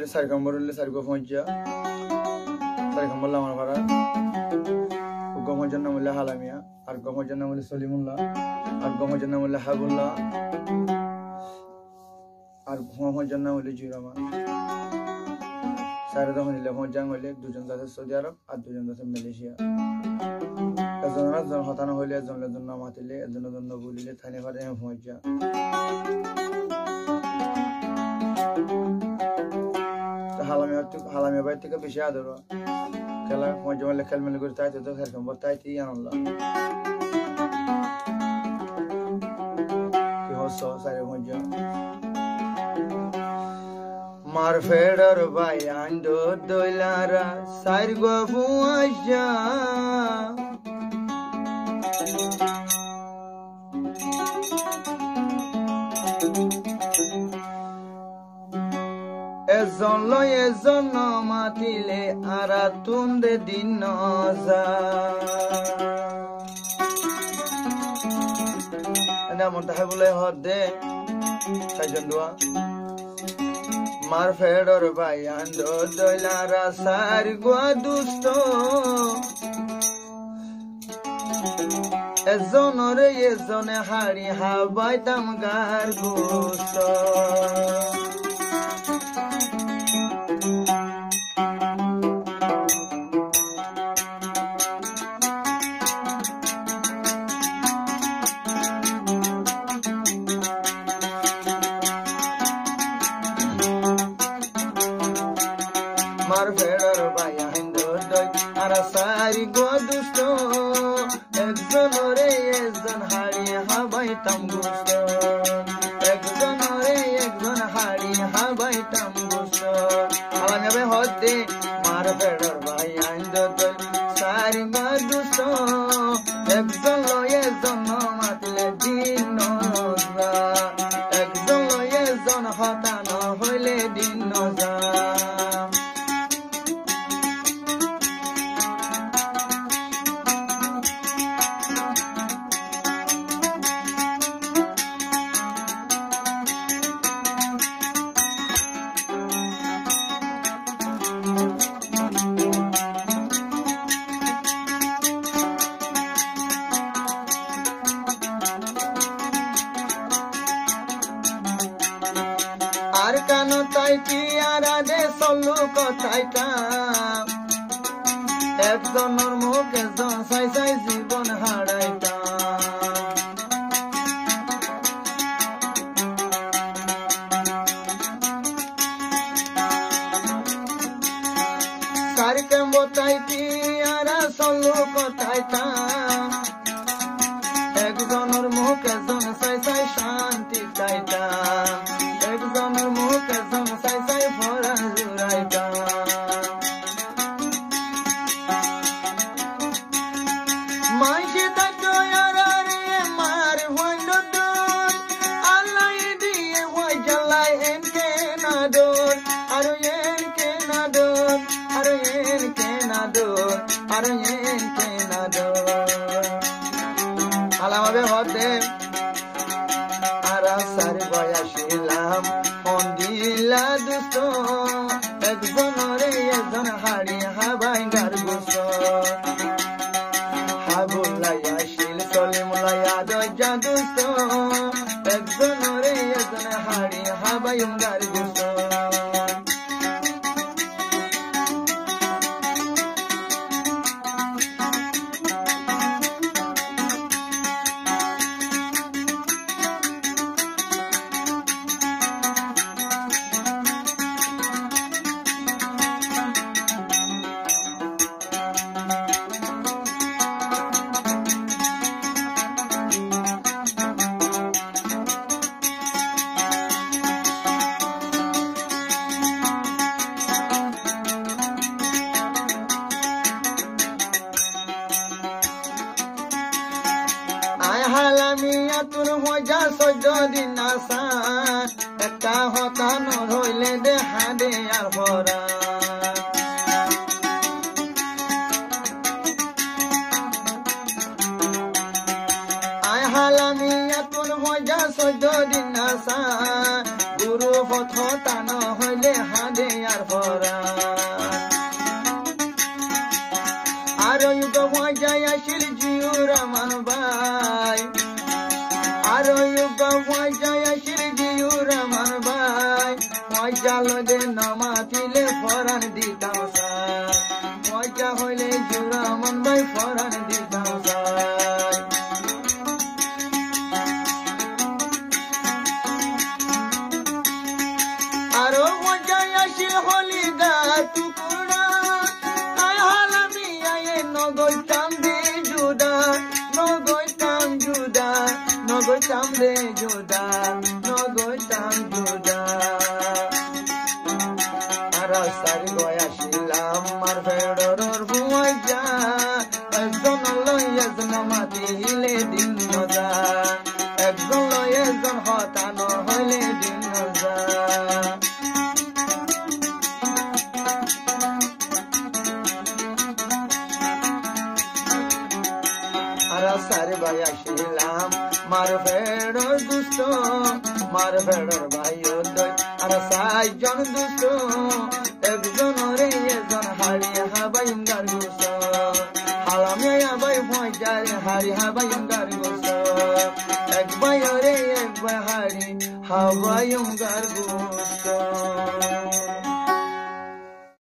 চারি নম্বর হইলে চারি গো পঞ্চা চারি নম্বর লামার ভাড়া গমজের নাম হইলে হালামিয়া আর গমজের নাম হইলে সলিমুল্লাহ আর গমজের নাম হইলে হাবুল্লাহ আর গমজের নাম হইলে জিরামা চারি দখন হইলে পঞ্চাং হইলে দুজন যাচ্ছে সৌদি আরব আর দুজন যাচ্ছে মালয়েশিয়া একজন হতানো হইলে একজনের জন্য মাতিলে একজনের জন্য বলিলে থানে ঘরে পঞ্চা হালামিয়া বাড়ি থেকে বেশি আদর খেলা মজা মারলে খেলমেলে করে তাইতে তো খেল সম্ভব তাইতেই আনন্দ কি হস সারে মজা মার ফেডার ভাই আন্ডো দইলারা সাইর গো ফুয়াজা এজন লয় এজন মাতিলে আরা তুন্দে দিন নজা এমন তাহে বলে হদে সাইজন দোয়া মার ফেডর ভাই আন্ডো দইলারা সার গোয়া দুষ্ট এজনরে এজনে হাড়ি হাবাইতাম গার গোস্ত মার ফেডর ভাই আন্ডো দই আর সারি গো দুষ্ট একজনরে একজন হাড়ি হাবাইতাম গোস্ত একজনরে একজন হাড়ি হাবাইতাম গোস্ত আলাম যাবে হতে মার ফেডর ভাই আন্ডো দই সারি গো দুষ্ট একজন লয় একজন মাতলে দিন নজা একজন লয় একজন হতানো হইলে দিন নজা আর কানো তাইটি আর আদে সল্লু কথাইতাম একজনের মুখ একজন চাই চাই জীবন হারাইতাম সারি কেম্ব তাইটি আর সল্লু কথাইতাম একজনের মুখ একজন চাই চাই শান্তি চাইতাম একজনের মুখ একজন চাই চাই ফরা জুড়াইতাম মাইসে থাকতো মার হইল দোর আল্লাহ দিয়ে হই জ্বালাই এনকে না দোর আরো এনকে না দোর আরো এনকে না দোর আরো এনকে না দোর আলামাবে হতে আরা সারি বয়াসিলাম দিলা দুষ্ট একজনরে একজন হাড়ি হাবাই গার গোস্ত হাবুল্লাইয়া শিল সলিমুল্লাইয়া দজ্জা দুষ্ট একজনরে একজন হাড়ি হাবাই গার গোস্ত হালামিয়া তোর মজা সহ্য দিন আসা একটা হতানো হইলে দেখা দে আর ভরা আয় হালামিয়া তোর মজা সহ্য দিন আসা গুরু খতা ন হইলে হাঁদে আর ভরা আর ইউগ মজায় আসিল জিউ রহমান ভাই আর ইউগ মজায় আসিল জিউ রহমান ভাই মজা লদে নমাতিলে ফরান দিতাম সাই মজা হইলে জিউ রহমান ভাই ফরান দিতাম সাই আরো মজায় আসিল হলি গা টুকুরা আয় হালামি আয়ে নগইতাম দে জুদা নগইতাম জুদা নগইতাম দে জুদা নগইতাম জুদা আর সারি গয়াছিলাম মার ফেডরর ভুয়াই যা একজন লইয়া জনমাতি হিলে দিন মজা একজন লইয়া জন হতান হইলে দিন মজা সারে ভাই আসিলাম মার ফেডর দুষ্ট মার ফেডর ভাই আর সাইজন দুষ্ট একজন রে এজন হারি হাবাই গার গুস হালামে আবাই ভয় যায় হারি হাবাই গার গুস এক ভাই রে এক ভাই হারি হাবাই গার গুস